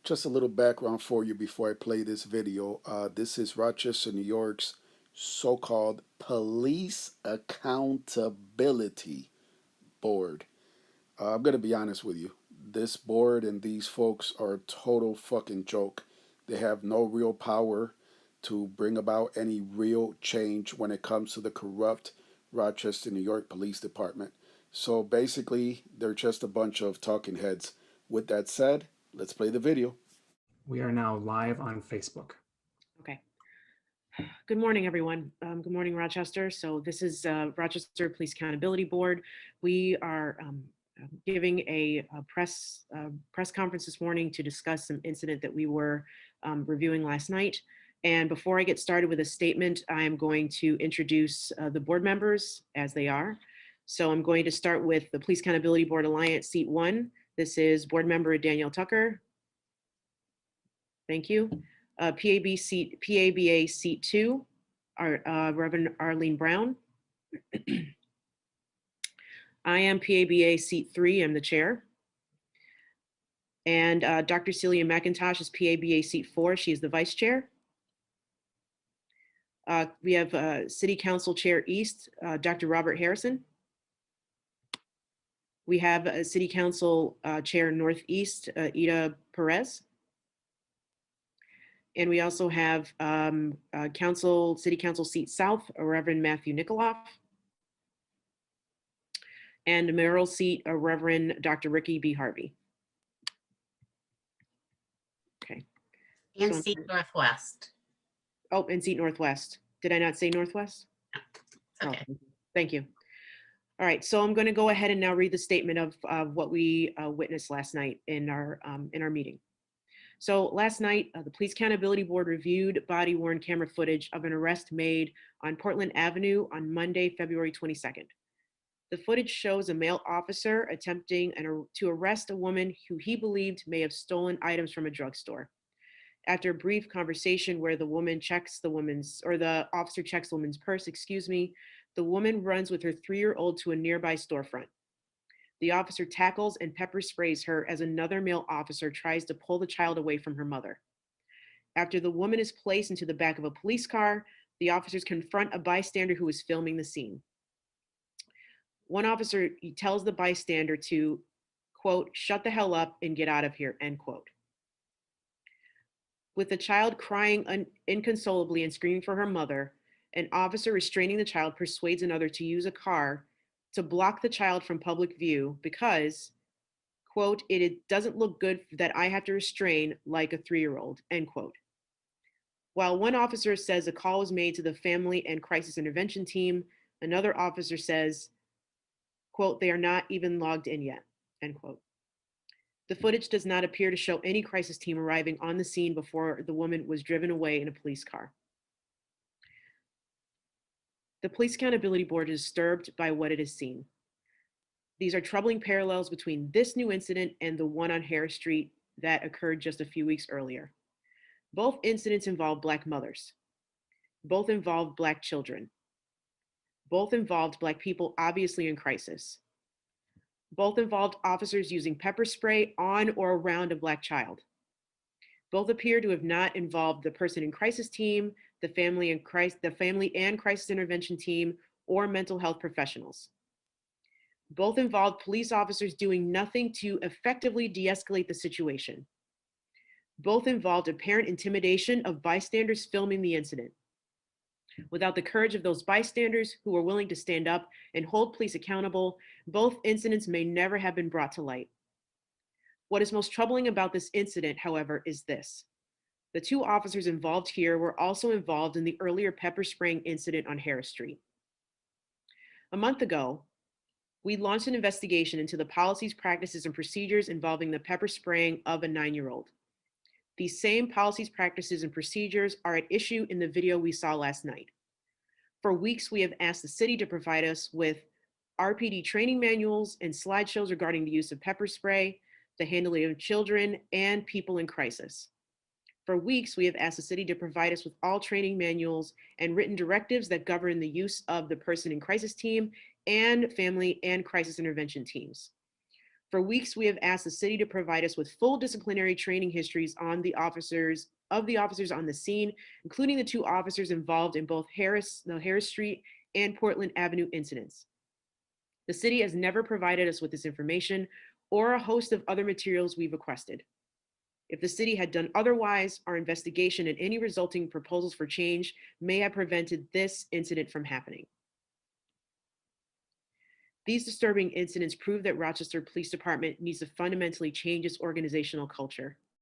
Just a little background for you before I play this video. This is Rochester, New York's so called Police Accountability Board. I'm going to be honest with you. This board and these folks are a total fucking joke. They have no real power to bring about any real change when it comes to the corrupt Rochester, New York Police Department. So basically, they're just a bunch of talking heads. With that said, let's play the video. We are now live on Facebook. Okay. Good morning, everyone. Good morning, Rochester. So this is Rochester Police Accountability Board. We are giving a press conference this morning to discuss some incident that we were reviewing last night. And before I get started with a statement, I'm going to introduce the board members as they are. So I'm going to start with the Police Accountability Board Alliance, seat 1. This is board member Danielle Tucker. Thank you. PABA seat 2, Reverend Arlene Brown. I am PABA seat 3, I'm the chair. And Dr. Celia McIntosh is PABA seat 4, she is the vice chair. We have City Council Chair East, Dr. Robert Harrison. We have City Council Chair Northeast, Ida Perez. And we also have City Council seat South, Reverend Matthew Nikoloff. And mayoral seat, Reverend Dr. Ricky B. Harvey. Okay. And seat Northwest. Oh, and seat Northwest. Did I not say Northwest? No. Okay. Oh, thank you. All right, so I'm going to go ahead and now read the statement of what we witnessed last night in our meeting. So last night, the Police Accountability Board reviewed body-worn camera footage of an arrest made on Portland Avenue on Monday, February 22nd. The footage shows a male officer attempting to arrest a woman who he believed may have stolen items from a drugstore. After a brief conversation where the officer checks the woman's purse, the woman runs with her 3-year-old to a nearby storefront. The officer tackles and pepper sprays her as another male officer tries to pull the child away from her mother. After the woman is placed into the back of a police car, the officers confront a bystander who is filming the scene. One officer tells the bystander to, quote, "shut the hell up and get out of here," end quote. With the child crying inconsolably and screaming for her mother, an officer restraining the child persuades another to use a car to block the child from public view because, quote, it doesn't look good that I have to restrain like a 3-year-old, end quote. While one officer says a call was made to the Family and Crisis Intervention Team, another officer says, quote, they are not even logged in yet, end quote. The footage does not appear to show any crisis team arriving on the scene before the woman was driven away in a police car. The Police Accountability Board is disturbed by what it has seen. These are troubling parallels between this new incident and the one on Harris Street that occurred just a few weeks earlier. Both incidents involved Black mothers. Both involved Black children. Both involved Black people obviously in crisis. Both involved officers using pepper spray on or around a Black child. Both appear to have not involved the person in crisis team, the family and crisis intervention team, or mental health professionals. Both involved police officers doing nothing to effectively de-escalate the situation. Both involved apparent intimidation of bystanders filming the incident. Without the courage of those bystanders who were willing to stand up and hold police accountable, both incidents may never have been brought to light. What is most troubling about this incident, however, is this. The 2 officers involved here were also involved in the earlier pepper spraying incident on Harris Street. A month ago, we launched an investigation into the policies, practices, and procedures involving the pepper spraying of a 9-year-old. These same policies, practices, and procedures are at issue in the video we saw last night. For weeks, we have asked the city to provide us with RPD training manuals and slideshows regarding the use of pepper spray, the handling of children, and people in crisis. For weeks, we have asked the city to provide us with all training manuals and written directives that govern the use of the person in crisis team and family and crisis intervention teams. For weeks, we have asked the city to provide us with full disciplinary training histories on the officers on the scene, including the 2 officers involved in both the Harris Street and Portland Avenue incidents. The city has never provided us with this information or a host of other materials we've requested. If the city had done otherwise, our investigation and any resulting proposals for change may have prevented this incident from happening. These disturbing incidents prove that Rochester Police Department needs to fundamentally change its organizational culture.